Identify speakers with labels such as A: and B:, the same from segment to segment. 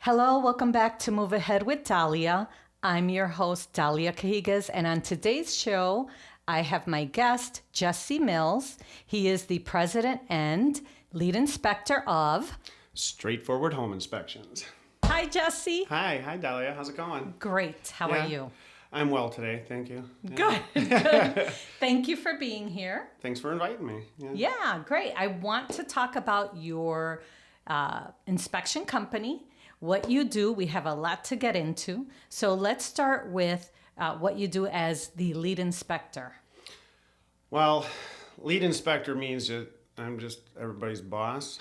A: Hello, welcome back to Move Ahead with Dalia. I'm your host, Dalia Cahigas, and on today's show, I have my guest, Jesse Mills. He is the president and lead inspector of
B: Straightforward Home Inspections.
A: Hi, Jesse.
B: Hi Dalia. How's it going?
A: Great. How are you?
B: I'm well today, thank you.
A: Good. Good. Thank you for being here.
B: Thanks for inviting me.
A: Yeah, great. I want to talk about your inspection company, what you do. We have a lot to get into. So let's start with what you do as the lead inspector.
B: Well, lead inspector means that I'm just everybody's boss.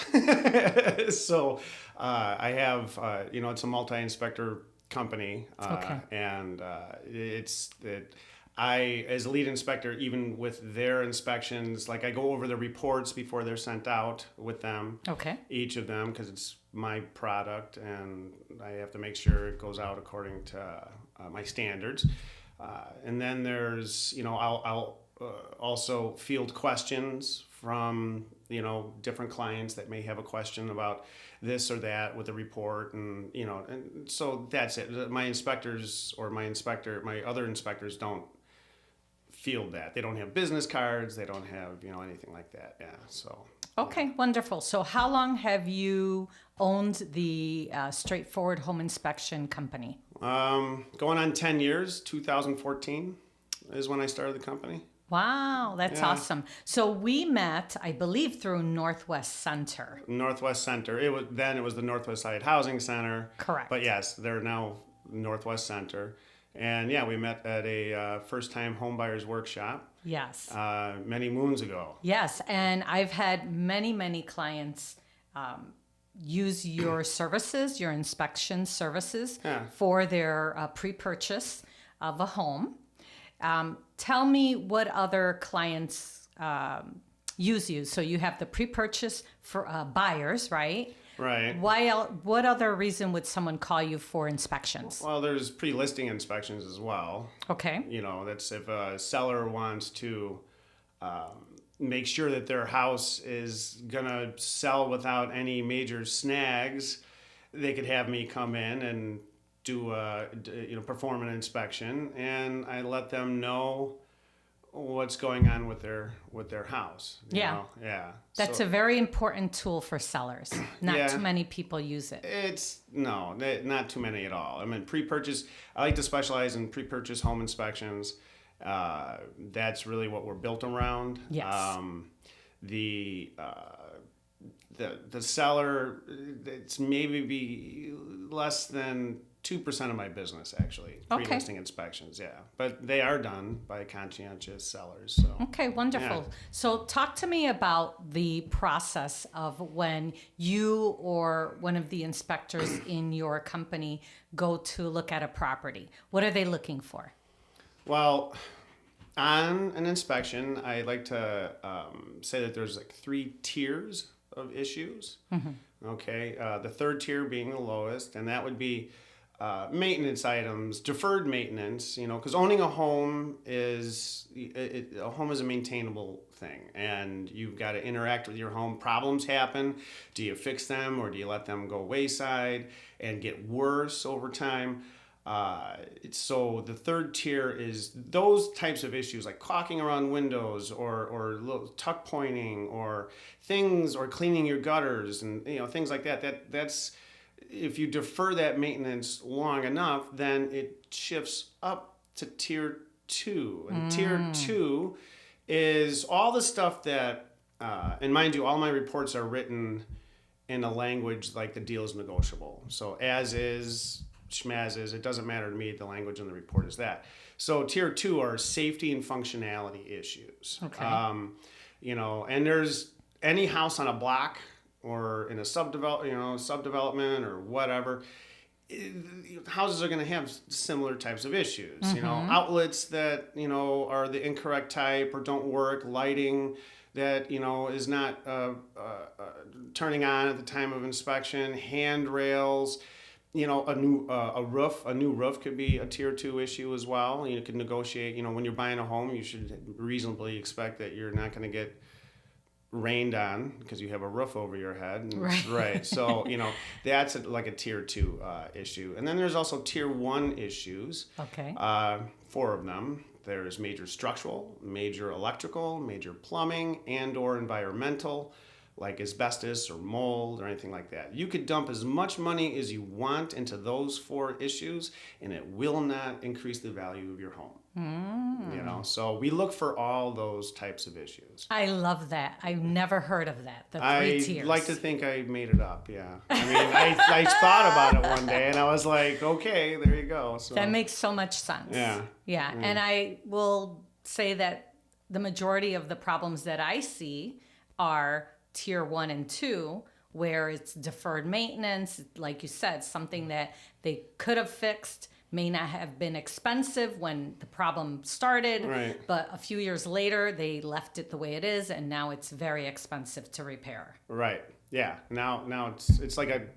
B: So I have, it's a multi-inspector company.
A: Okay.
B: And it's that I, as a lead inspector, even with their inspections, like I go over the reports before they're sent out with them.
A: Okay.
B: Each of them, because it's my product and I have to make sure it goes out according to my standards. And then there's, I'll also field questions from, different clients that may have a question about this or that with the report. And so that's it. My inspectors or my other inspectors don't field that. They don't have business cards. They don't have, anything like that. Yeah. So.
A: Okay, wonderful. So how long have you owned the Straightforward Home Inspection Company?
B: Going on 10 years, 2014 is when I started the company.
A: Wow, that's awesome. So we met, I believe, through Northwest Center.
B: Northwest Center. It was the Northwest Side Housing Center.
A: Correct.
B: But yes, they're now Northwest Center. And we met at a first-time homebuyers workshop.
A: Yes.
B: Many moons ago.
A: Yes, and I've had many clients use your services, your inspection services, for their pre-purchase of a home. Tell me what other clients use you. So you have the pre-purchase for buyers, right?
B: Right.
A: What other reason would someone call you for inspections?
B: Well, there's pre-listing inspections as well.
A: Okay.
B: That's if a seller wants to make sure that their house is going to sell without any major snags, they could have me come in and perform an inspection, and I let them know what's going on with their house. Yeah.
A: That's a very important tool for sellers. Not too many people use it.
B: Not too many at all. I mean, pre-purchase, I like to specialize in pre-purchase home inspections. That's really what we're built around.
A: Yes.
B: The seller, it's maybe less than 2% of my business, actually, pre-listing inspections, But they are done by conscientious sellers. So.
A: Okay, wonderful.
B: Yeah.
A: So talk to me about the process of when you or one of the inspectors in your company go to look at a property. What are they looking for?
B: Well, on an inspection, I like to say that there's like 3 tiers of issues. Mm-hmm. Okay, the third tier being the lowest, and that would be maintenance items, deferred maintenance, because owning a home is a maintainable thing, and you've got to interact with your home. Problems happen. Do you fix them, or do you let them go wayside and get worse over time? So the third tier is those types of issues like caulking around windows or little tuck pointing or things, or cleaning your gutters and things like that. That's if you defer that maintenance long enough, then it shifts up to tier 2. And tier 2 is all the stuff that, and mind you, all my reports are written in a language like the deal is negotiable. So as is, schmaz is, it doesn't matter to me, the language in the report is that. So tier 2 are safety and functionality issues.
A: Okay.
B: And there's any house on a block or in a subdevelopment or whatever, houses are going to have similar types of issues. Mm-hmm. Outlets that are the incorrect type or don't work, lighting that is not turning on at the time of inspection, handrails. A new roof could be a tier 2 issue as well. You can negotiate. When you're buying a home, you should reasonably expect that you're not going to get rained on because you have a roof over your head. And,
A: Right.
B: So, that's like a tier 2 issue. And then there's also tier 1 issues.
A: Okay.
B: 4 of them. There's major structural, major electrical, major plumbing, and or environmental, like asbestos or mold or anything like that. You could dump as much money as you want into those 4 issues, and it will not increase the value of your home. So we look for all those types of issues.
A: I love that. I've never heard of that. The 3 tiers.
B: I like to think I made it up, yeah. I mean, I thought about it one day, and I was like, okay, there you go. So
A: that makes so much sense.
B: Yeah.
A: And I will say that the majority of the problems that I see are tier 1 and 2, where it's deferred maintenance, like you said, something that they could have fixed, may not have been expensive when the problem started,
B: right.
A: But a few years later, they left it the way it is, and now it's very expensive to repair.
B: Right. Yeah. Now it's like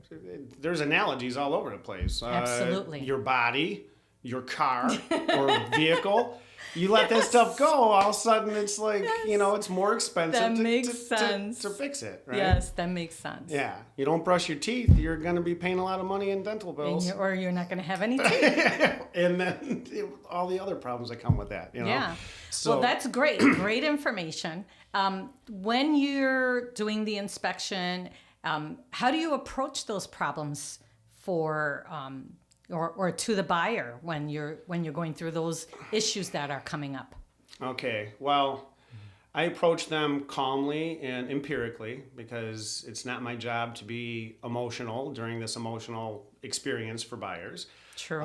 B: there's analogies all over the place.
A: Absolutely.
B: Your body, your car or vehicle. You let that stuff go, all of a sudden it's like, it's more expensive to fix it, right?
A: Yes, that makes sense.
B: Yeah. You don't brush your teeth, you're going to be paying a lot of money in dental bills.
A: Or you're not going to have any teeth.
B: And then all the other problems that come with that,
A: Yeah.
B: So,
A: well, that's great. Great information. When you're doing the inspection, how do you approach those problems for... or to the buyer when you're going through those issues that are coming up?
B: Okay, well, I approach them calmly and empirically because it's not my job to be emotional during this emotional experience for buyers.
A: True.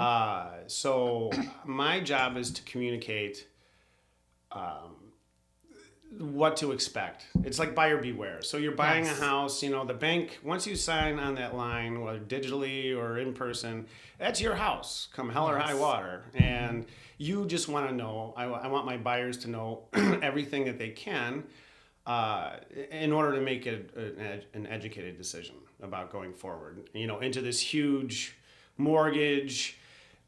B: So my job is to communicate what to expect. It's like buyer beware. So you're buying a house, the bank, once you sign on that line, whether digitally or in person, that's your house, come hell or high water. And you just want to know, I want my buyers to know everything that they can in order to make an educated decision about going forward, into this huge mortgage,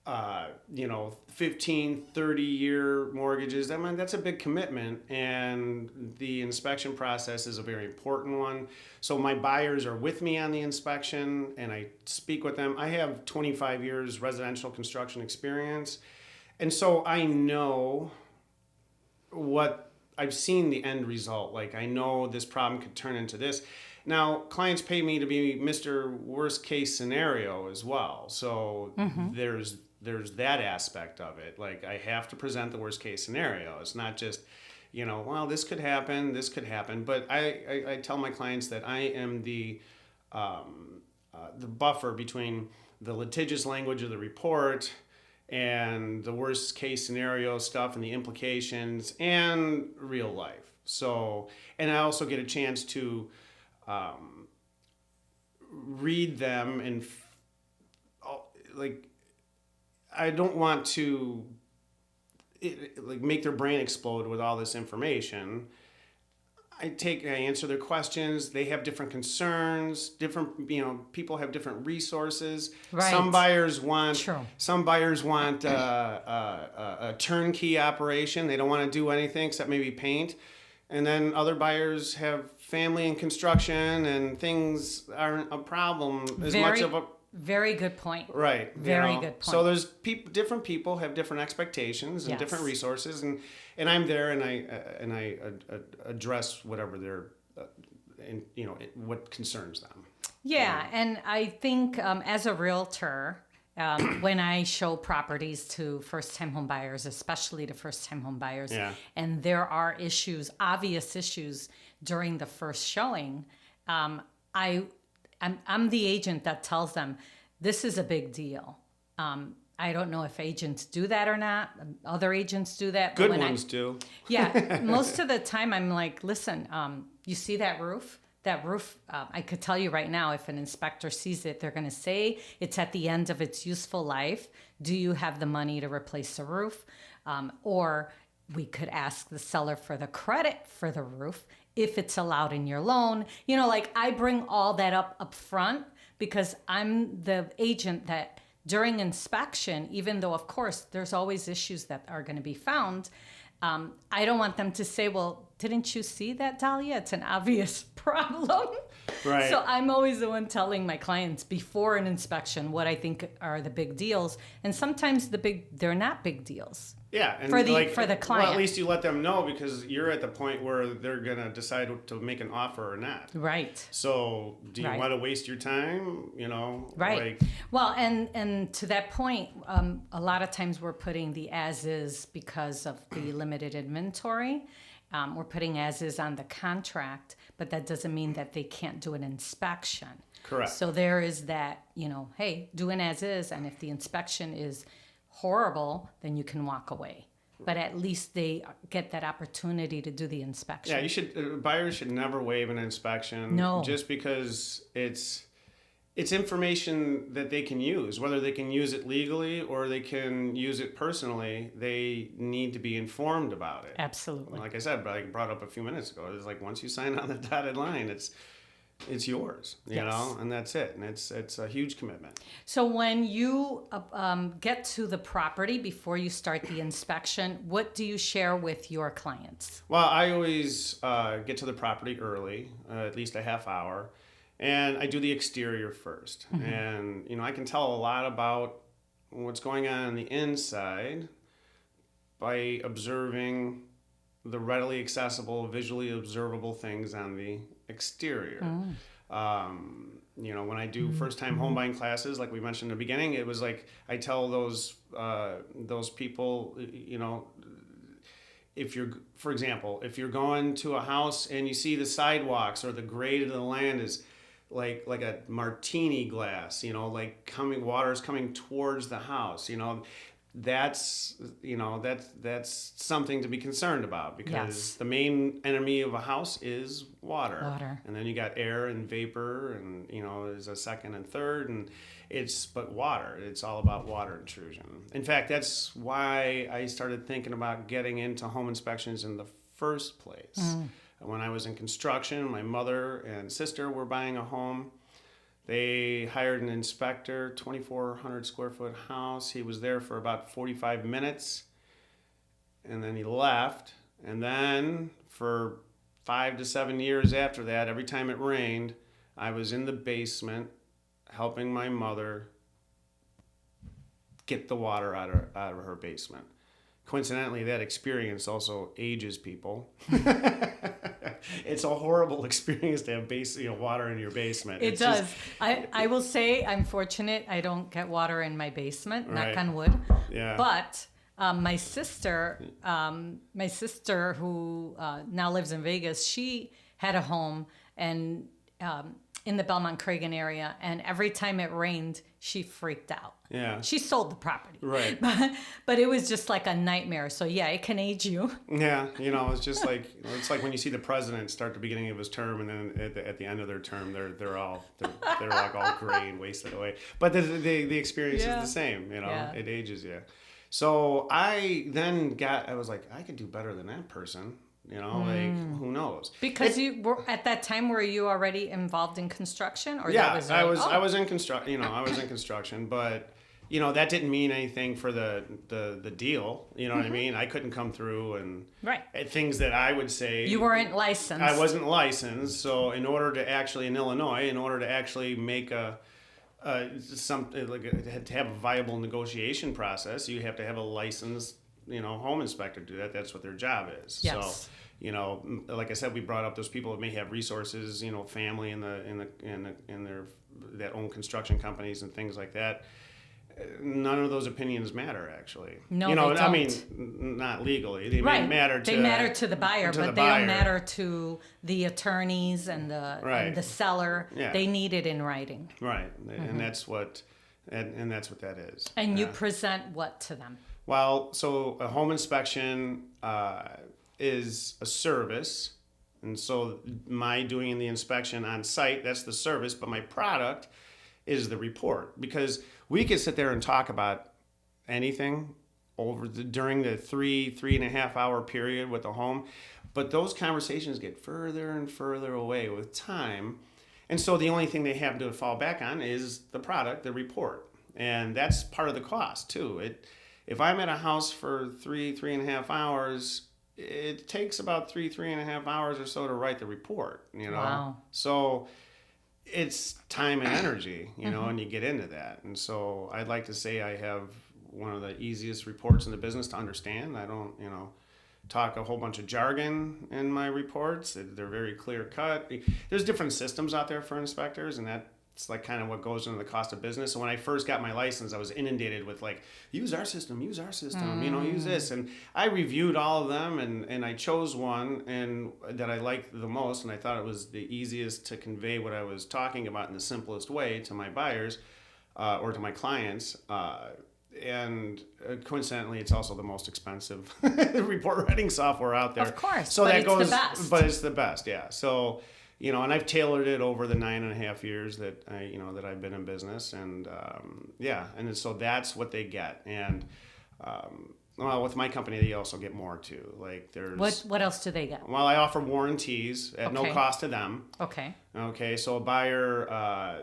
B: 15, 30-year mortgages. I mean, that's a big commitment, and the inspection process is a very important one. So my buyers are with me on the inspection, and I speak with them. I have 25 years residential construction experience, and so I know I've seen the end result. Like, I know this problem could turn into this. Now, clients pay me to be Mr. Worst Case Scenario as well. So there's that aspect of it. Like, I have to present the worst case scenario. It's not just, well, this could happen. But I tell my clients that I am the buffer between the litigious language of the report and the worst case scenario stuff and the implications and real life. So, and I also get a chance to read them and I don't want to make their brain explode with all this information. I answer their questions. They have different concerns. People have different resources.
A: Right.
B: Some buyers want a turnkey operation. They don't want to do anything except maybe paint. And then other buyers have family and construction, and things aren't a problem as much of a...
A: Very good point.
B: Right.
A: Very good point.
B: So there's different people have different expectations and different resources, and I'm there and I address whatever their what concerns them.
A: Yeah, and I think as a realtor, when I show properties to first-time home buyers, especially to first-time home buyers, and there are obvious issues during the first showing, I'm the agent that tells them, this is a big deal. I don't know if agents do that or not. Other agents do that.
B: Good ones do.
A: Yeah, most of the time I'm like, listen, you see that roof? That roof, I could tell you right now, if an inspector sees it, they're going to say it's at the end of its useful life. Do you have the money to replace the roof? Or we could ask the seller for the credit for the roof if it's allowed in your loan. I bring all that up front because I'm the agent that during inspection, even though, of course, there's always issues that are going to be found, I don't want them to say, well, didn't you see that, Dalia? It's an obvious problem.
B: Right.
A: So I'm always the one telling my clients before an inspection what I think are the big deals. And sometimes they're not big deals.
B: Yeah, and
A: for the client.
B: Well, at least you let them know, because you're at the point where they're gonna decide to make an offer or not.
A: Right.
B: So, do you want to waste your time?
A: Right. Well, and to that point, a lot of times we're putting the as is because of the limited inventory. We're putting as is on the contract, but that doesn't mean that they can't do an inspection.
B: Correct.
A: So there is that, hey, do an as is, and if the inspection is horrible, then you can walk away. But at least they get that opportunity to do the inspection.
B: Yeah, buyers should never waive an inspection.
A: No.
B: Just because it's information that they can use. Whether they can use it legally or they can use it personally, they need to be informed about it.
A: Absolutely.
B: Like I said, I brought up a few minutes ago, it's like once you sign on the dotted line, it's yours, you know, and that's it. And it's a huge commitment.
A: So when you get to the property before you start the inspection, what do you share with your clients?
B: Well, I always get to the property early, at least a half hour, and I do the exterior first. Mm-hmm. And, I can tell a lot about what's going on the inside by observing the readily accessible, visually observable things on the exterior. When I do first-time home buying classes, like we mentioned in the beginning, it was like I tell those people, for example, if you're going to a house and you see the sidewalks or the grade of the land is like a martini glass, water's coming towards the house, that's something to be concerned about, because the main enemy of a house is water. And then you got air and vapor, and there's a second and third, and but water, it's all about water intrusion. In fact, that's why I started thinking about getting into home inspections in the first place. When I was in construction, my mother and sister were buying a home. They hired an inspector, 2,400 square foot house. He was there for about 45 minutes, and then he left. And then for 5 to 7 years after that, every time it rained, I was in the basement helping my mother get the water out of her basement. Coincidentally, that experience also ages people. It's a horrible experience to have water in your basement.
A: It does. I will say I'm fortunate I don't get water in my basement, knock on wood.
B: Yeah.
A: But my sister who now lives in Vegas, she had a home and in the Belmont Cragen area, and every time it rained, she freaked out.
B: Yeah.
A: She sold the property.
B: Right.
A: But it was just like a nightmare. So yeah, it can age you.
B: Yeah, it's just like when you see the president start the beginning of his term, and then at the end of their term, they're like all gray and wasted away. But the experience is the same. It ages you. So I was like, I could do better than that person. Who knows?
A: Because you were at that time, were you already involved in construction, or
B: I was in construction. I was in construction, but that didn't mean anything for the deal. You know what I mean? I couldn't come through and things that I would say.
A: You weren't licensed.
B: I wasn't licensed, so in Illinois, make to have a viable negotiation process, you have to have a licensed home inspector do that. That's what their job is.
A: Yes.
B: So, like I said, we brought up those people that may have resources, family in their that own construction companies and things like that. None of those opinions matter, actually.
A: No, they don't.
B: I mean, not legally. They may matter to
A: they matter to the buyer,
B: to
A: but
B: the
A: they
B: buyer.
A: don't matter to the attorneys and the seller.
B: Yeah.
A: They need it in writing.
B: Right, and that's what that is.
A: And you present what to them?
B: Well, so a home inspection is a service, and so my doing the inspection on site, that's the service, but my product is the report, because we could sit there and talk about anything during the 3.5 hour period with the home, but those conversations get further and further away with time, and so the only thing they have to fall back on is the product, the report, and that's part of the cost too. If I'm at a house for 3.5 hours, it takes about 3.5 hours or so to write the report,
A: Wow.
B: So it's time and energy, and you get into that. And so I'd like to say I have one of the easiest reports in the business to understand. I don't, talk a whole bunch of jargon in my reports. They're very clear cut. There's different systems out there for inspectors, and that's like kind of what goes into the cost of business. So when I first got my license, I was inundated with like, use our system, use this. And I reviewed all of them, and I chose one and that I liked the most, and I thought it was the easiest to convey what I was talking about in the simplest way to my buyers or to my clients. And coincidentally, it's also the most expensive report writing software out there.
A: Of course,
B: so
A: but
B: that
A: it's
B: goes,
A: the best.
B: But it's the best, yeah. So, and I've tailored it over the 9.5 years that that I've been in business, and and so that's what they get. And well, with my company, they also get more too. Like there's
A: What else do they get?
B: Well, I offer warranties at no
A: Okay.
B: cost to them.
A: Okay.
B: Okay, so a buyer,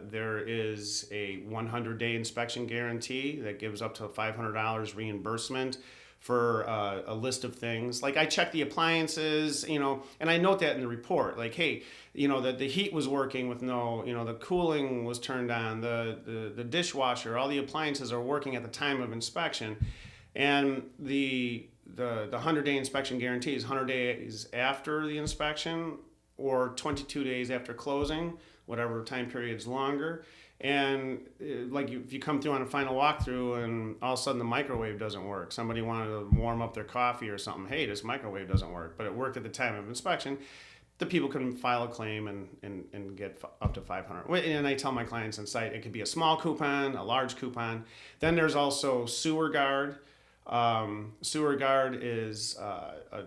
B: there is a 100-day inspection guarantee that gives up to $500 reimbursement for a list of things. Like I check the appliances, and I note that in the report. Like, hey, that the heat was working with no, the cooling was turned on, the dishwasher, all the appliances are working at the time of inspection. And the 100-day inspection guarantee is 100 days after the inspection or 22 days after closing, whatever time period's longer. And if you come through on a final walkthrough and all of a sudden the microwave doesn't work, somebody wanted to warm up their coffee or something, hey, this microwave doesn't work, but it worked at the time of inspection, the people can file a claim and get up to $500. And I tell my clients on site, it could be a small coupon, a large coupon. Then there's also Sewer Guard. Sewer Guard is a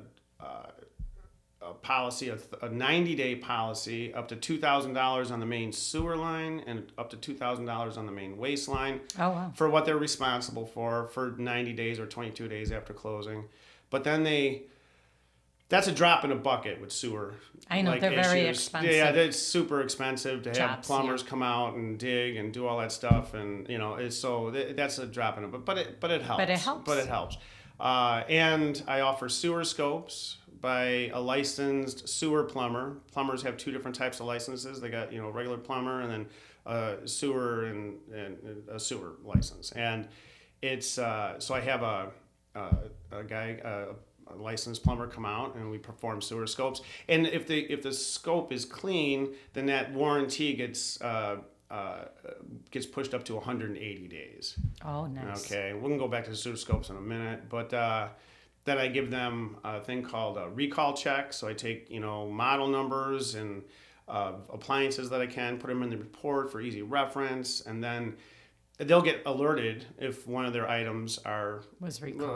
B: policy, a 90-day policy, up to $2,000 on the main sewer line and up to $2,000 on the main waste line.
A: Oh, wow.
B: For what they're responsible for 90 days or 22 days after closing. But then that's a drop in a bucket with sewer.
A: I know, they're very expensive.
B: Yeah, it's super expensive to have
A: Jobs,
B: plumbers come out and dig and do all that stuff, and that's a drop in it. But it helps. And I offer sewer scopes by a licensed sewer plumber. Plumbers have two different types of licenses. They got regular plumber and then sewer and a sewer license. And it's so I have a guy. A licensed plumber come out and we perform sewer scopes. And if the scope is clean, then that warranty gets pushed up to 180 days.
A: Oh, nice.
B: Okay, we can go back to the sewer scopes in a minute, but then I give them a thing called a recall check. So I take model numbers and appliances that I can put them in the report for easy reference, and then they'll get alerted if one of their items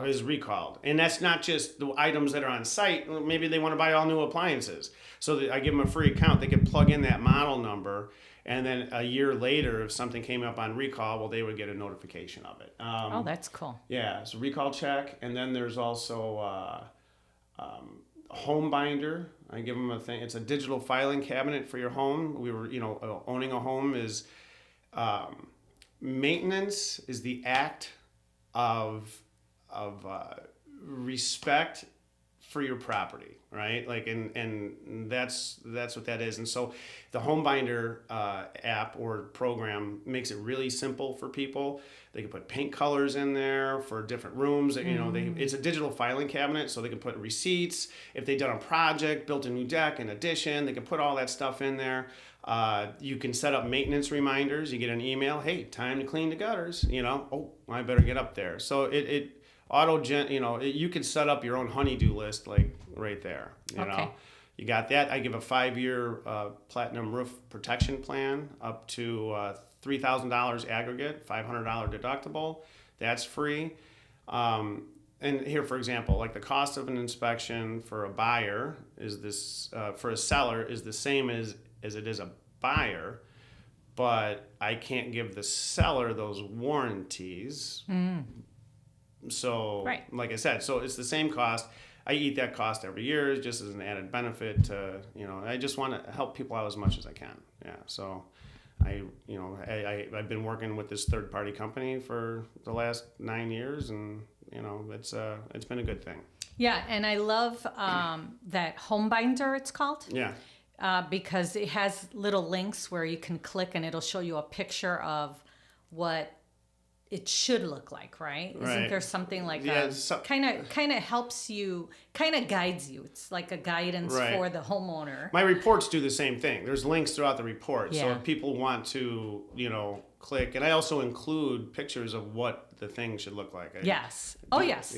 B: is recalled. And that's not just the items that are on site. Maybe they want to buy all new appliances. So I give them a free account. They can plug in that model number, and then a year later, if something came up on recall, well, they would get a notification of it.
A: Oh, that's cool.
B: Yeah, so recall check. And then there's also home binder. I give them a thing. It's a digital filing cabinet for your home. We were, owning a home is... maintenance is the act of respect for your property, right? Like, and that's what that is. And so the HomeBinder app or program makes it really simple for people. They can put paint colors in there for different rooms. It's a digital filing cabinet, so they can put receipts. If they've done a project, built a new deck, an addition, they can put all that stuff in there. You can set up maintenance reminders. You get an email, hey, time to clean the gutters. Oh, I better get up there. So it you can set up your own honey-do list like right there.
A: Okay.
B: You got that. I give a 5-year platinum roof protection plan up to $3,000 aggregate, $500 deductible. That's free. And here, for example, like the cost of an inspection for a buyer for a seller is the same as it is a buyer, but I can't give the seller those warranties. So,
A: right.
B: Like I said, so it's the same cost. I eat that cost every year just as an added benefit to, I just want to help people out as much as I can. Yeah. So I've been working with this third-party company for the last 9 years, and, it's been a good thing.
A: Yeah, and I love that home binder, it's called.
B: Yeah.
A: Because it has little links where you can click and it'll show you a picture of what it should look like, right? Isn't there something like kind of helps you, kind of guides you? It's like a guidance for the homeowner.
B: My reports do the same thing. There's links throughout the report.
A: Yeah.
B: So if people want to, click, and I also include pictures of what the thing should look like.
A: Yes.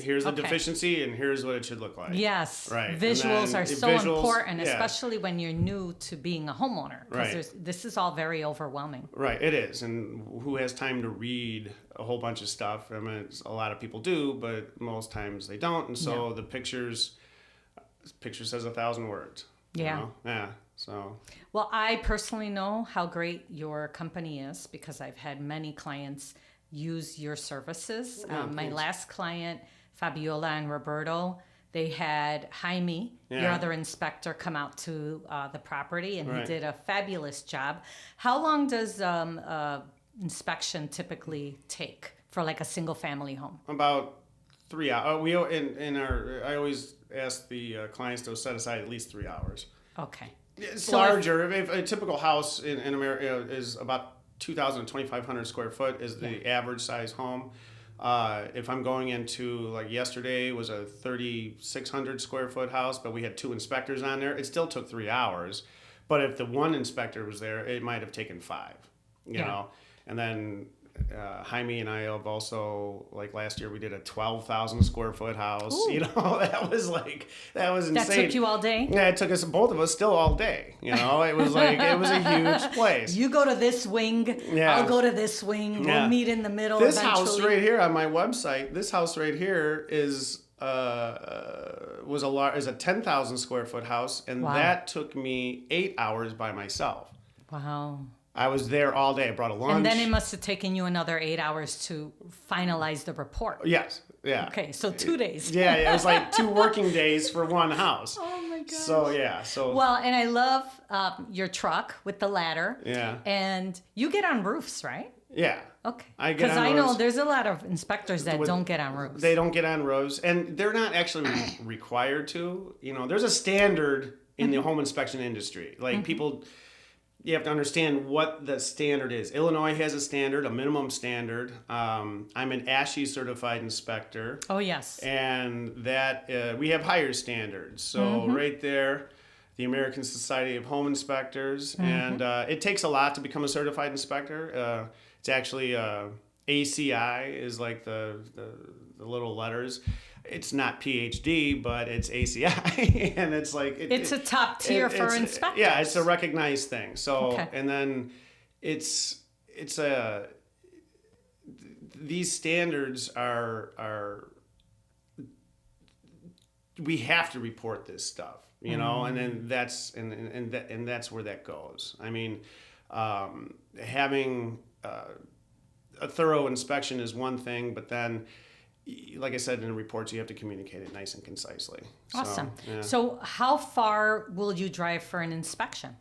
B: Here's the deficiency, and here's what it should look like.
A: Yes.
B: Right.
A: Visuals are so important, especially when you're new to being a homeowner. Because this is all very overwhelming.
B: Right. It is. And who has time to read a whole bunch of stuff? I mean, a lot of people do, but most times they don't. And so the picture says 1,000 words.
A: Yeah.
B: Yeah. So.
A: Well, I personally know how great your company is because I've had many clients use your services. My last client, Fabiola and Roberto, they had Jaime, your other inspector, come out to the property, and he did a fabulous job. How long does inspection typically take for like a single family home?
B: About 3 hours. I always ask the clients to set aside at least 3 hours.
A: Okay.
B: It's larger. If a typical house in America is about 2,000 to 2,500 square foot is the average size home. If I'm going into, like yesterday was a 3,600 square foot house, but we had 2 inspectors on there. It still took 3 hours. But if the one inspector was there, it might have taken 5, you know. And then Jaime and I have also, like last year, we did a 12,000 square foot house. Ooh. That was insane.
A: That took you all day?
B: Yeah, it took us, both of us, still all day. It was it was a huge place.
A: You go to this wing, I'll go to this wing. We'll meet in the middle.
B: This house right here on my website, this house right here is a 10,000 square foot house, and that took me 8 hours by myself.
A: Wow.
B: I was there all day. I brought a lunch.
A: And then it must have taken you another 8 hours to finalize the report.
B: Yes. Yeah.
A: Okay, so 2 days.
B: Yeah, it was like 2 working days for one house.
A: Oh my gosh.
B: So.
A: Well, and I love your truck with the ladder.
B: Yeah.
A: And you get on roofs, right?
B: Yeah.
A: Okay.
B: Because
A: I know there's a lot of inspectors that don't get on roofs.
B: They don't get on roofs, and they're not actually required to. There's a standard in the home inspection industry. Like people. You have to understand what the standard is. Illinois has a standard, a minimum standard. I'm an ASHI certified inspector.
A: Oh, yes.
B: And that we have higher standards. So right there, the American Society of Home Inspectors. And it takes a lot to become a certified inspector. It's actually ACI is like the little letters. It's not PhD, but it's ACI, and it's like
A: it's a top tier for inspectors.
B: Yeah, it's a recognized thing. So, and then it's these standards are we have to report this stuff, and then that's and that's where that goes. I mean, having a thorough inspection is one thing, but then, like I said in the reports, you have to communicate it nice and concisely.
A: Awesome. So how far will you drive for an inspection?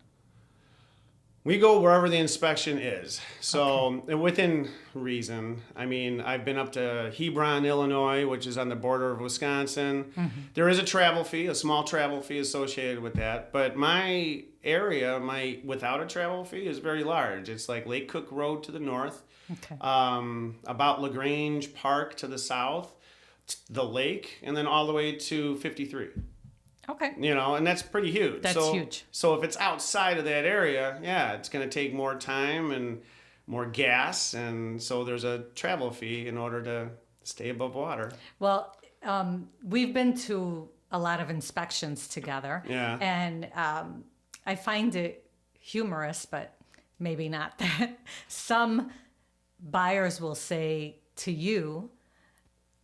B: We go wherever the inspection is. So within reason. I mean, I've been up to Hebron, Illinois, which is on the border of Wisconsin. There is a travel fee, a small travel fee associated with that. But my area, without a travel fee, is very large. It's like Lake Cook Road to the north. About LaGrange Park to the south, the lake, and then all the way to 53.
A: Okay.
B: And that's pretty huge.
A: That's huge.
B: So if it's outside of that area, it's going to take more time and more gas, and so there's a travel fee in order to stay above water.
A: Well, we've been to a lot of inspections together.
B: Yeah.
A: And I find it humorous, but maybe not that some buyers will say to you,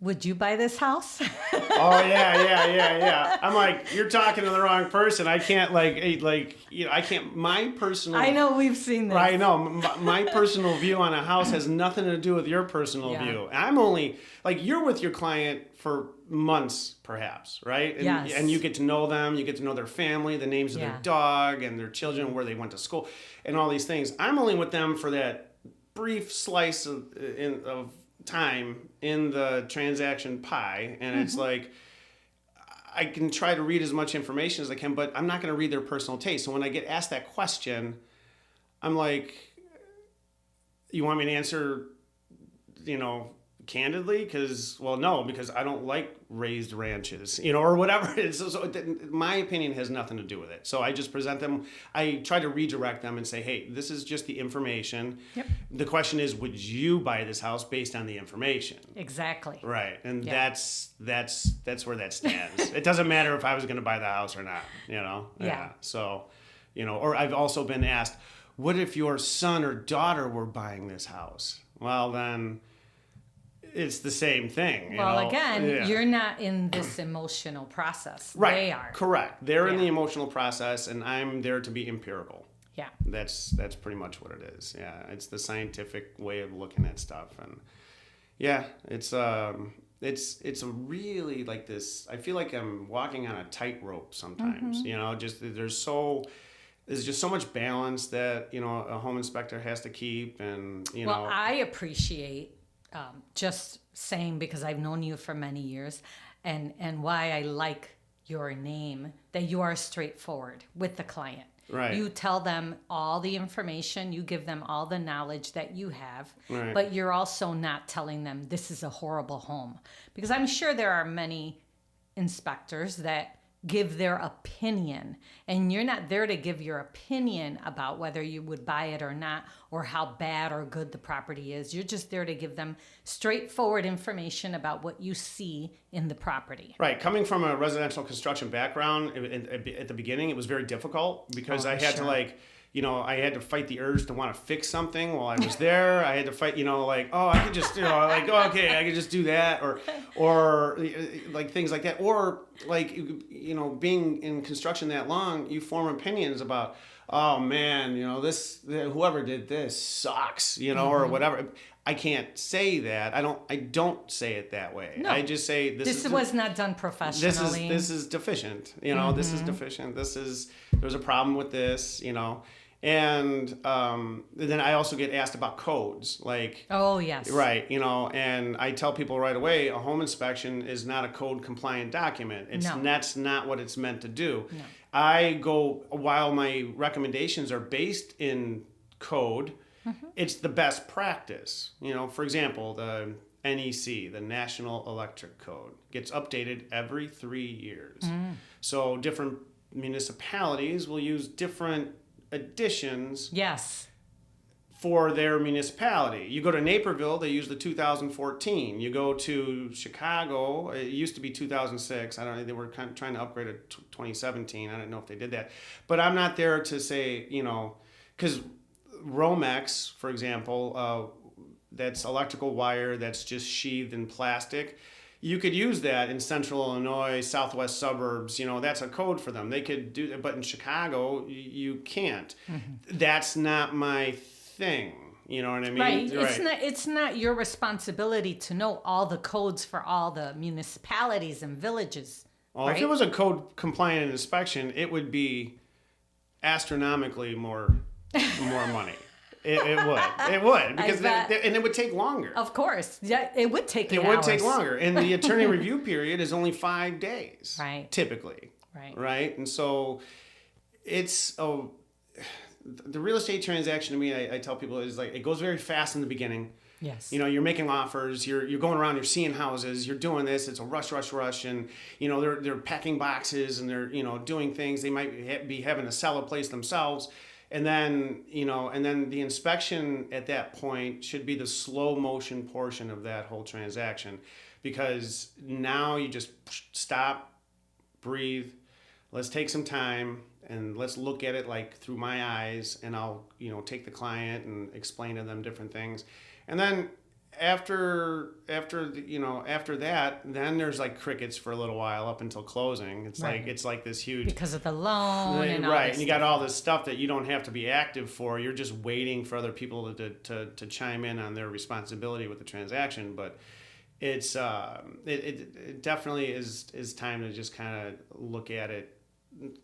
A: would you buy this house?
B: Oh, yeah. I'm like, you're talking to the wrong person. I can't I can't, my personal...
A: I know, we've seen this.
B: I know. My personal view on a house has nothing to do with your personal view. I'm only, you're with your client for months, perhaps, right? And you get to know them, you get to know their family, the names of their dog and their children, where they went to school, and all these things. I'm only with them for that brief slice of time in the transaction pie, and it's like, I can try to read as much information as I can, but I'm not going to read their personal taste. So when I get asked that question, I'm like, you want me to answer, candidly? Because I don't like raised ranches, or whatever it is. So my opinion has nothing to do with it. So I just present them. I try to redirect them and say, hey, this is just the information.
A: Yep.
B: The question is, would you buy this house based on the information?
A: Exactly.
B: Right. And that's where that stands. It doesn't matter if I was going to buy the house or not,
A: Yeah.
B: So, or I've also been asked, what if your son or daughter were buying this house? Well, then it's the same thing.
A: Well, again, you're not in this emotional process.
B: Right.
A: They are.
B: Correct. They're in the emotional process, and I'm there to be empirical.
A: Yeah.
B: That's pretty much what it is. Yeah. It's the scientific way of looking at stuff. And yeah, it's a really like this, I feel like I'm walking on a tightrope sometimes, just there's just so much balance that, a home inspector has to keep. And,
A: Well, I appreciate just saying, because I've known you for many years, and why I like your name, that you are straightforward with the client.
B: Right.
A: You tell them all the information, you give them all the knowledge that you have,
B: Right.
A: but you're also not telling them this is a horrible home. Because I'm sure there are many inspectors that give their opinion, and you're not there to give your opinion about whether you would buy it or not, or how bad or good the property is. You're just there to give them straightforward information about what you see in the property.
B: Right. Coming from a residential construction background, at the beginning, it was very difficult because I had to I had to fight the urge to want to fix something while I was there. I had to fight, I could just, okay, I could just do that, or like things like that, or like, being in construction that long, you form opinions about, oh man, whoever did this sucks, or whatever. I can't say that. I don't say it that way.
A: No.
B: I just say
A: this was not done professionally.
B: This is deficient. This is deficient. There's a problem with this. And then I also get asked about codes, like,
A: oh yes,
B: right, and I tell people right away, a home inspection is not a code compliant document. That's not what it's meant to do.
A: No.
B: While my recommendations are based in code, it's the best practice. For example, the NEC, the National Electric Code, gets updated every 3 years. So different municipalities will use different additions
A: yes,
B: for their municipality. You go to Naperville, they use the 2014. You go to Chicago, it used to be 2006. I don't know, they were kind of trying to upgrade it to 2017. I don't know if they did that. But I'm not there to say, because Romex, for example, that's electrical wire that's just sheathed in plastic. You could use that in central Illinois, southwest suburbs. That's a code for them. They could do that, but in Chicago, you can't. That's not my thing. You know what I mean?
A: Right. It's not your responsibility to know all the codes for all the municipalities and villages.
B: Well,
A: right?
B: if it was a code compliant inspection, it would be astronomically more money. It would because and it would take longer.
A: Of course, yeah, it would take.
B: It would take longer, and the attorney review period is only 5 days,
A: right?
B: Typically, right, and so it's the real estate transaction to me. I tell people is like it goes very fast in the beginning.
A: Yes.
B: You're making offers. You're going around. You're seeing houses. You're doing this. It's a rush, and they're packing boxes and they're doing things. They might be having to sell a place themselves. And then, the inspection at that point should be the slow motion portion of that whole transaction, because now you just stop, breathe, let's take some time and let's look at it like through my eyes, and I'll, take the client and explain to them different things. And then after that, then there's like crickets for a little while up until closing. It's like this huge,
A: because of the loan and all
B: right,
A: this
B: and you got all this stuff that you don't have to be active for. You're just waiting for other people to chime in on their responsibility with the transaction. But it's it definitely is time to just kind of look at it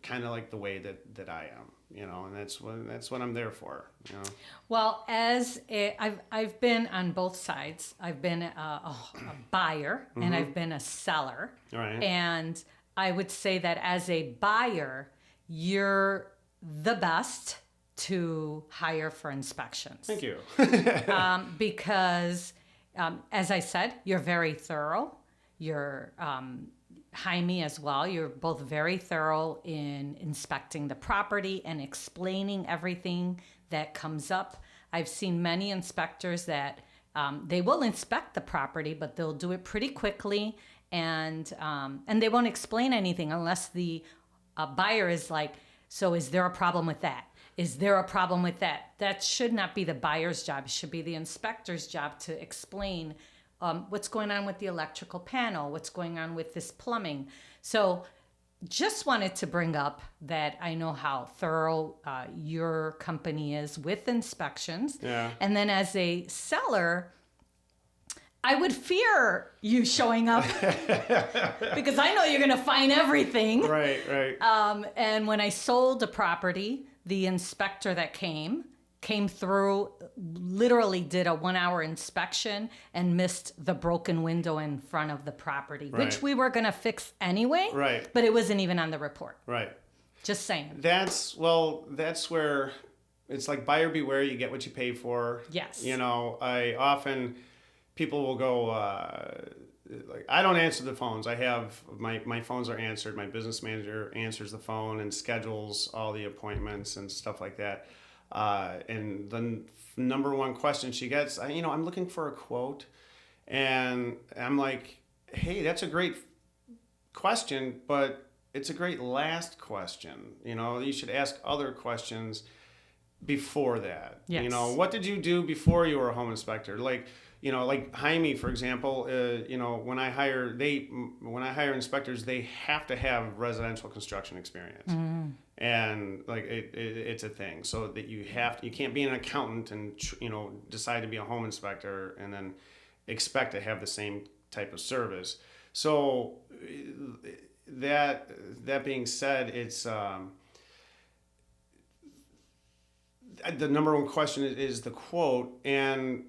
B: kind of like the way that I am. And that's what I'm there for.
A: Well, I've been on both sides. I've been a buyer and I've been a seller.
B: Right.
A: And I would say that as a buyer, you're the best to hire for inspections.
B: Thank you.
A: Because, as I said, you're very thorough. You're Jaime as well. You're both very thorough in inspecting the property and explaining everything that comes up. I've seen many inspectors that they will inspect the property, but they'll do it pretty quickly, and they won't explain anything unless the buyer is like, so is there a problem with that? Is there a problem with that? That should not be the buyer's job. It should be the inspector's job to explain what's going on with the electrical panel, what's going on with this plumbing. So just wanted to bring up that I know how thorough your company is with inspections.
B: Yeah.
A: And then as a seller, I would fear you showing up because I know you're going to find everything.
B: Right, right.
A: And when I sold a property, the inspector that came through, literally did a 1-hour inspection and missed the broken window in front of the property, which we were going to fix anyway.
B: Right.
A: But it wasn't even on the report.
B: Right.
A: Just saying.
B: That's where it's like buyer beware, you get what you pay for.
A: Yes.
B: You know, people will go, like, I don't answer the phones. I have, my phones are answered. My business manager answers the phone and schedules all the appointments and stuff like that. And the number one question she gets, I'm looking for a quote. And I'm like, hey, that's a great question, but it's a great last question. You should ask other questions before that.
A: Yes.
B: What did you do before you were a home inspector? Like Jaime, for example, when I hire inspectors, they have to have residential construction experience. Mm. And like it's a thing, so that you can't be an accountant and decide to be a home inspector and then expect to have the same type of service. So that being said, it's the number one question is the quote, and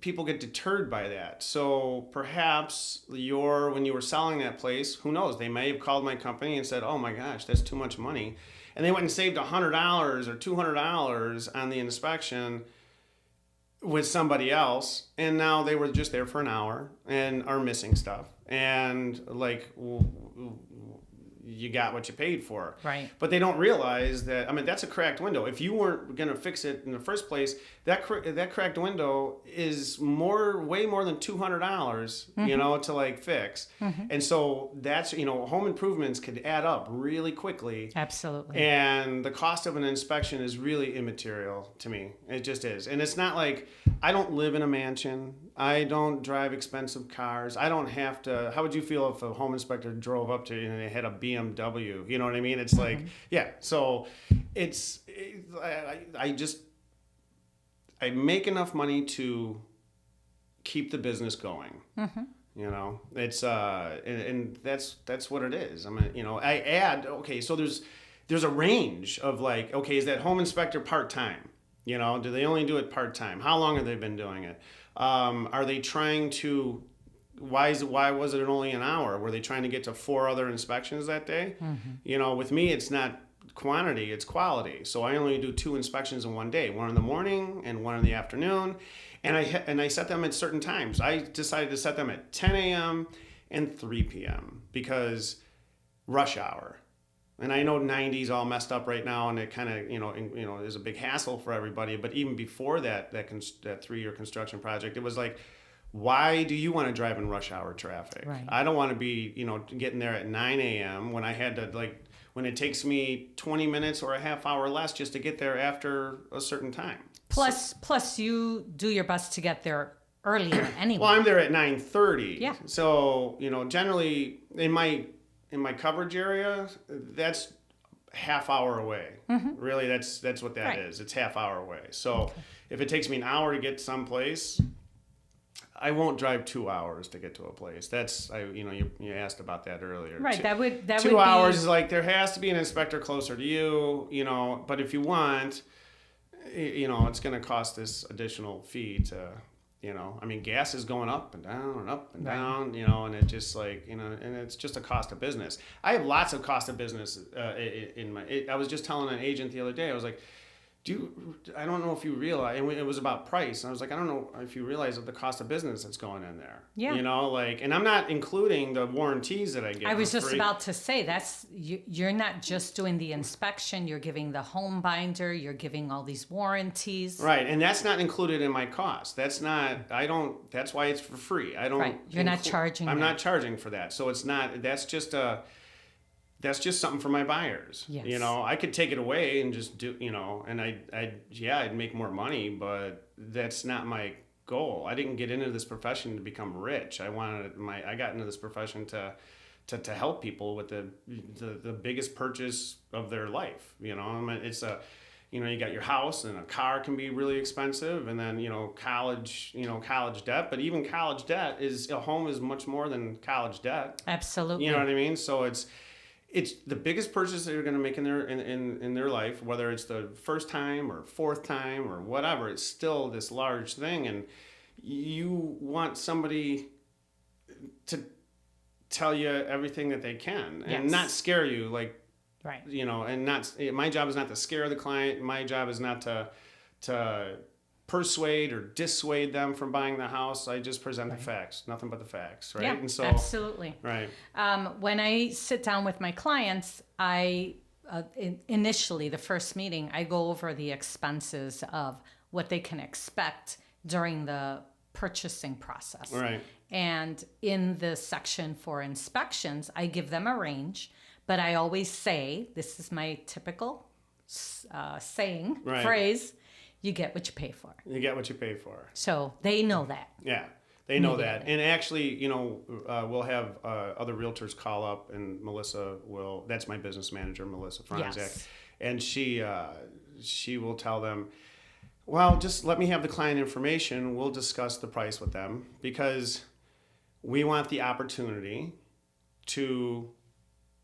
B: people get deterred by that. So perhaps when you were selling that place, who knows, they may have called my company and said, oh my gosh, that's too much money. And they went and saved $100 or $200 on the inspection with somebody else. And now they were just there for an hour and are missing stuff. And like, you got what you paid for.
A: Right.
B: But they don't realize that, that's a cracked window. If you weren't going to fix it in the first place, that cracked window is way more than $200, mm-hmm. To like fix. Mm-hmm. And so that's, home improvements could add up really quickly.
A: Absolutely.
B: And the cost of an inspection is really immaterial to me. It just is. And it's not like, I don't live in a mansion. I don't drive expensive cars. I don't have to. How would you feel if a home inspector drove up to you and they had a BMW? You know what I mean? It's mm-hmm. like, yeah. So I make enough money to keep the business going. Mm-hmm. It's and that's what it is. I add, okay, so there's a range of like, okay, is that home inspector part-time? Do they only do it part-time? How long have they been doing it? Are they trying to, why was it only an hour? Were they trying to get to 4 other inspections that day? Mm-hmm. With me, it's not quantity, it's quality. So I only do 2 inspections in one day, one in the morning and one in the afternoon. And I set them at certain times. I decided to set them at 10 a.m. and 3 p.m. because rush hour. And I know 90's all messed up right now, and it kind of, is a big hassle for everybody. But even before that 3-year construction project, it was like, why do you want to drive in rush hour traffic?
A: Right.
B: I don't want to be, getting there at 9 a.m. when I had to, when it takes me 20 minutes or a half hour less just to get there after a certain time.
A: Plus you do your best to get there earlier anyway.
B: Well, I'm there at 9:30.
A: Yeah.
B: So, generally in my coverage area, that's half hour away. Mm-hmm. Really, that's what that is. It's half hour away. So if it takes me an hour to get someplace, I won't drive 2 hours to get to a place. You asked about that earlier.
A: Right. That would
B: 2 hours is like, there has to be an inspector closer to you, but if you want, it's going to cost this additional fee You know, I mean, gas is going up and down and up and
A: Right.
B: down, you know, and it just like, you know, and it's just a cost of business. I have lots of cost of business in my, I was just telling an agent the other day, I was like, I don't know if you realize, and it was about price. And I was like, I don't know if you realize of the cost of business that's going in there.
A: Yeah.
B: You know, like, and I'm not including the warranties that I get.
A: I was
B: for
A: just
B: free.
A: about to say you're not just doing the inspection, you're giving the home binder, you're giving all these warranties.
B: Right, and that's not included in my cost. That's why it's for free. I don't.
A: Right. You're not charging
B: I'm
A: that.
B: not charging for that. So it's not, that's just something for my buyers.
A: Yes.
B: You know, I could take it away and just do, you know, and I'd make more money, but that's not my goal. I didn't get into this profession to become rich. I got into this profession to help people with the biggest purchase of their life. You know, I mean, you know, you got your house, and a car can be really expensive, and then, you know, college debt, but even college debt a home is much more than college debt.
A: Absolutely.
B: You know what I mean? So it's the biggest purchase that you're going to make in their life, whether it's the first time or fourth time or whatever. It's still this large thing, and you want somebody to tell you everything that they can and
A: Yes.
B: not scare you, like,
A: Right.
B: you know, and my job is not to scare the client. My job is not to persuade or dissuade them from buying the house. I just present the facts, nothing but the facts, right?
A: Yeah,
B: And so,
A: absolutely.
B: right.
A: When I sit down with my clients, initially, the first meeting, I go over the expenses of what they can expect during the purchasing process.
B: Right.
A: And in the section for inspections, I give them a range, but I always say, this is my typical saying,
B: Right.
A: phrase, you get what you pay for.
B: You get what you pay for.
A: So they know that.
B: Yeah, they know that. And actually, you know, we'll have other realtors call up, and Melissa that's my business manager, Melissa Franzak.
A: Yes.
B: And she will tell them, well, just let me have the client information. We'll discuss the price with them, because we want the opportunity to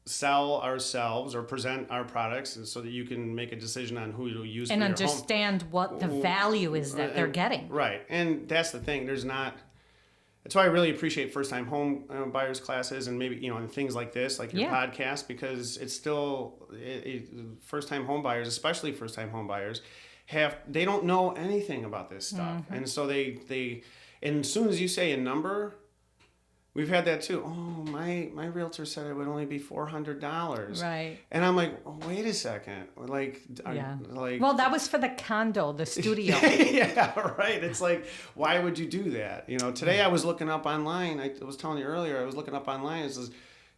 B: sell ourselves or present our products so that you can make a decision on who to use
A: And
B: for your
A: understand what the value is that they're getting.
B: Right. And that's the thing. That's why I really appreciate first-time home buyers classes, and maybe, you know, and things like this, like your podcast, because it's still first-time home buyers, especially first-time home buyers, they don't know anything about this stuff.
A: Mm-hmm.
B: And so and as soon as you say a number, we've had that too. Oh, my realtor said it would only be $400.
A: Right.
B: And I'm like, oh, wait a second. Like,
A: Well, that was for the condo, the studio.
B: yeah, right. It's like, why would you do that? You know, today I was looking up online. I was telling you earlier, I was looking up online. It says,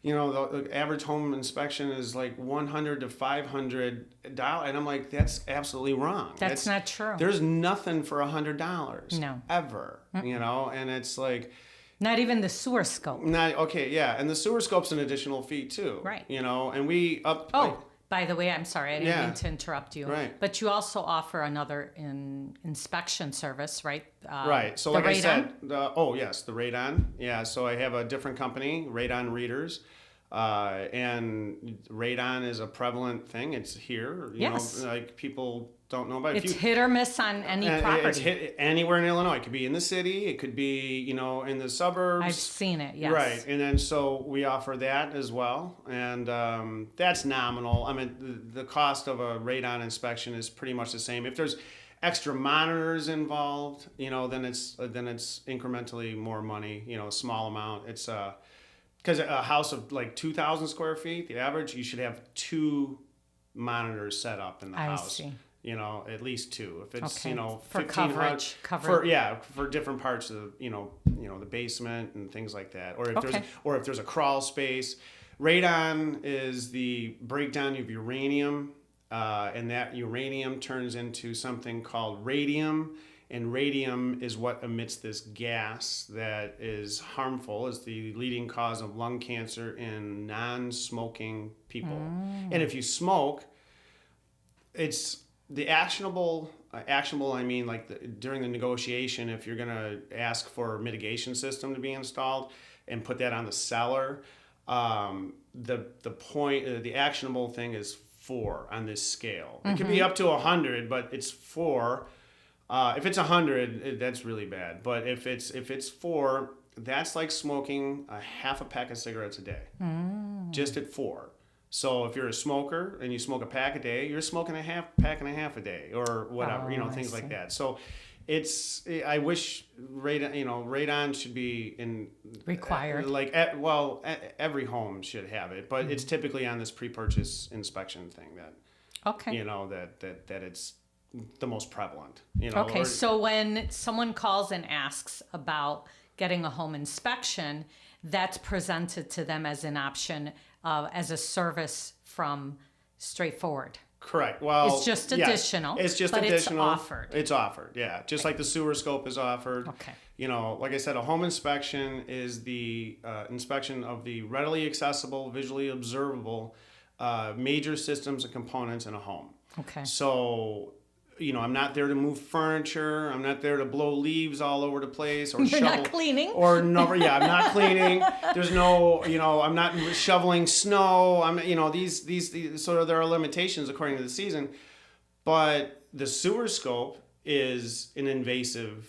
B: you know, the average home inspection is like $100 to $500, and I'm like, that's absolutely wrong.
A: That's not true.
B: There's nothing for $100.
A: No.
B: Ever. You know, and it's like,
A: Not even the sewer scope.
B: and the sewer scope's an additional fee too.
A: Right.
B: You know, and we up.
A: Oh, by the way, I'm sorry, I didn't mean to interrupt you.
B: Right.
A: But you also offer another inspection service, right?
B: Right. So
A: the
B: like I said,
A: radon?
B: yes, the radon. Yeah. So I have a different company, Radon Readers. And radon is a prevalent thing. It's here. You
A: Yes.
B: know, like people don't know about it.
A: It's hit or miss on any property.
B: It's hit anywhere in Illinois. It could be in the city. It could be, you know, in the suburbs.
A: I've seen it, yes.
B: Right. And then so we offer that as well. And that's nominal. I mean, the cost of a radon inspection is pretty much the same. If there's extra monitors involved, you know, then it's incrementally more money, you know, a small amount. It's because a house of like 2,000 square feet, the average, you should have 2 monitors set up in the house.
A: I see.
B: You know, at least 2. If it's,
A: Okay.
B: you know,
A: For
B: 1,500
A: coverage.
B: for different parts of, you know, the basement and things like that. Or if
A: Okay.
B: there's a crawl space. Radon is the breakdown of uranium, and that uranium turns into something called radium. And radium is what emits this gas that is harmful, is the leading cause of lung cancer in non-smoking people. And if you smoke, it's the actionable, I mean, like during the negotiation, if you're going to ask for a mitigation system to be installed and put that on the seller, the actionable thing is 4 on this scale. It could be up to 100, but it's 4. If it's 100, that's really bad. But if it's 4, that's like smoking a half a pack of cigarettes a day, just at 4. So if you're a smoker and you smoke a pack a day, you're smoking a pack and a half a day, or whatever, things like that. So I wish radon should be in
A: required.
B: Every home should have it, but it's typically on this pre-purchase inspection thing that that it's the most prevalent.
A: Okay, so when someone calls and asks about getting a home inspection, that's presented to them as an option, as a service from Straightforward.
B: Correct. Well,
A: it's just additional.
B: It's just
A: but
B: additional.
A: It's offered.
B: It's offered. Yeah, just like the sewer scope is offered.
A: Okay.
B: Like I said, a home inspection is the inspection of the readily accessible, visually observable major systems and components in a home.
A: Okay.
B: So, I'm not there to move furniture. I'm not there to blow leaves all over the place or
A: You're
B: shovel.
A: not cleaning.
B: I'm not cleaning. There's no, I'm not shoveling snow. These sort of, there are limitations according to the season. But the sewer scope is an invasive,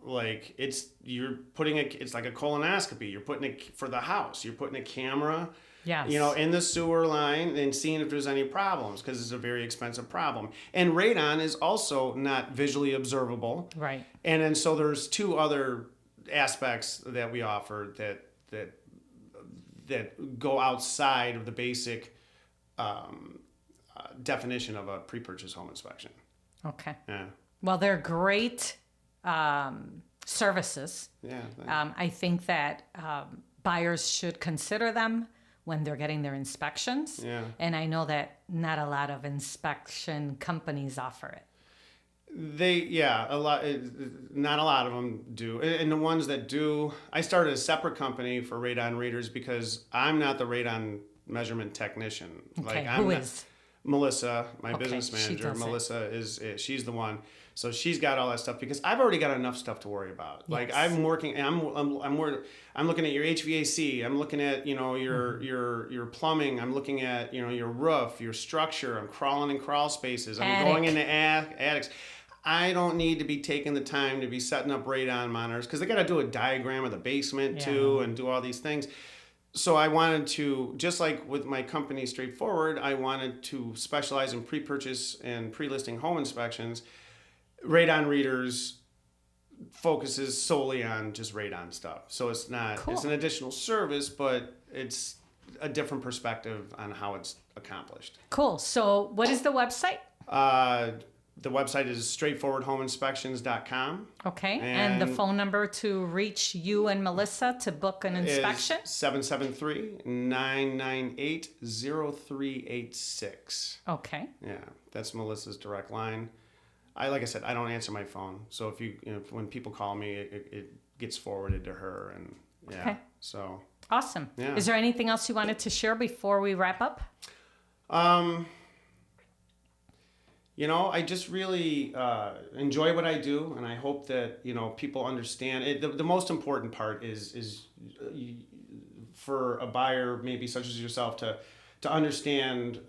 B: it's like a colonoscopy. You're putting it for the house. You're putting a camera.
A: Yes.
B: In the sewer line and seeing if there's any problems, because it's a very expensive problem. And radon is also not visually observable.
A: Right.
B: And then so there's 2 other aspects that we offer that go outside of the basic definition of a pre-purchase home inspection.
A: Okay.
B: Yeah.
A: Well, they're great services.
B: Yeah.
A: I think that buyers should consider them when they're getting their inspections.
B: Yeah.
A: And I know that not a lot of inspection companies offer it.
B: Not a lot of them do. And the ones that do, I started a separate company for radon readers because I'm not the radon measurement technician.
A: Okay, who is?
B: Melissa, my business manager. Melissa she's the one. So she's got all that stuff because I've already got enough stuff to worry about. Yes. Like I'm working, I'm looking at your HVAC. I'm looking at your plumbing. I'm looking at your roof, your structure. I'm crawling in crawl spaces. I'm going into attics. I don't need to be taking the time to be setting up radon monitors because they got to do a diagram of the basement too and do all these things. So I wanted to, just like with my company Straightforward, I wanted to specialize in pre-purchase and pre-listing home inspections. Radon Readers focuses solely on just radon stuff. So it's not, It's an additional service, but it's a different perspective on how it's accomplished.
A: Cool. So what is the website?
B: The website is straightforwardhomeinspections.com.
A: Okay. And the phone number to reach you and Melissa to book an inspection?
B: 773-998-0386.
A: Okay.
B: Yeah, that's Melissa's direct line. Like I said, I don't answer my phone. So if when people call me, it gets forwarded to her. And yeah,
A: okay.
B: So.
A: Awesome.
B: Yeah.
A: Is there anything else you wanted to share before we wrap up?
B: I just really enjoy what I do, and I hope that people understand it. The most important part is for a buyer, maybe such as yourself, to understand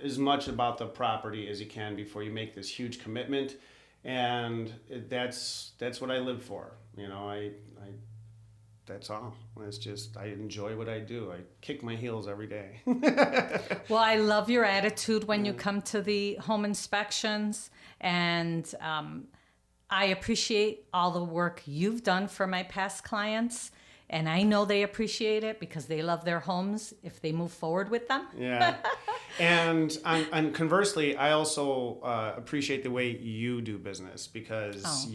B: as much about the property as you can before you make this huge commitment, and that's what I live for. That's all. It's just, I enjoy what I do. I kick my heels every day.
A: Well, I love your attitude when you come to the home inspections. And I appreciate all the work you've done for my past clients. And I know they appreciate it because they love their homes if they move forward with them.
B: Yeah. And conversely, I also appreciate the way you do business because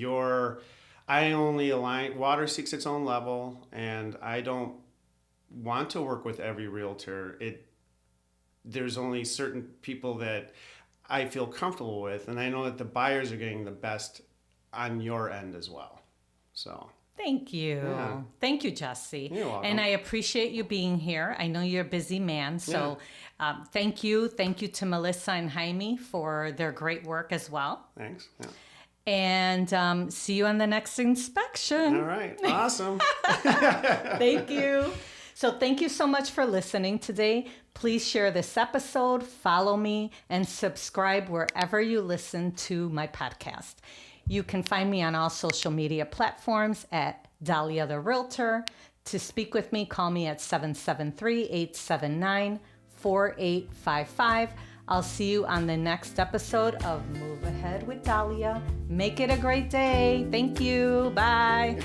B: I only align, water seeks its own level, and I don't want to work with every realtor. There's only certain people that I feel comfortable with, and I know that the buyers are getting the best on your end as well. So.
A: Thank you.
B: Yeah.
A: Thank you, Jesse.
B: You're welcome.
A: And I appreciate you being here. I know you're a busy man, so thank you. Thank you to Melissa and Jaime for their great work as well.
B: Thanks. Yeah.
A: And see you on the next inspection.
B: All right. Awesome.
A: Thank you. So thank you so much for listening today. Please share this episode, follow me, and subscribe wherever you listen to my podcast. You can find me on all social media platforms at Dalia the Realtor. To speak with me, call me at 773-879-4855. I'll see you on the next episode of Move Ahead with Dalia. Make it a great day. Thank you. Bye.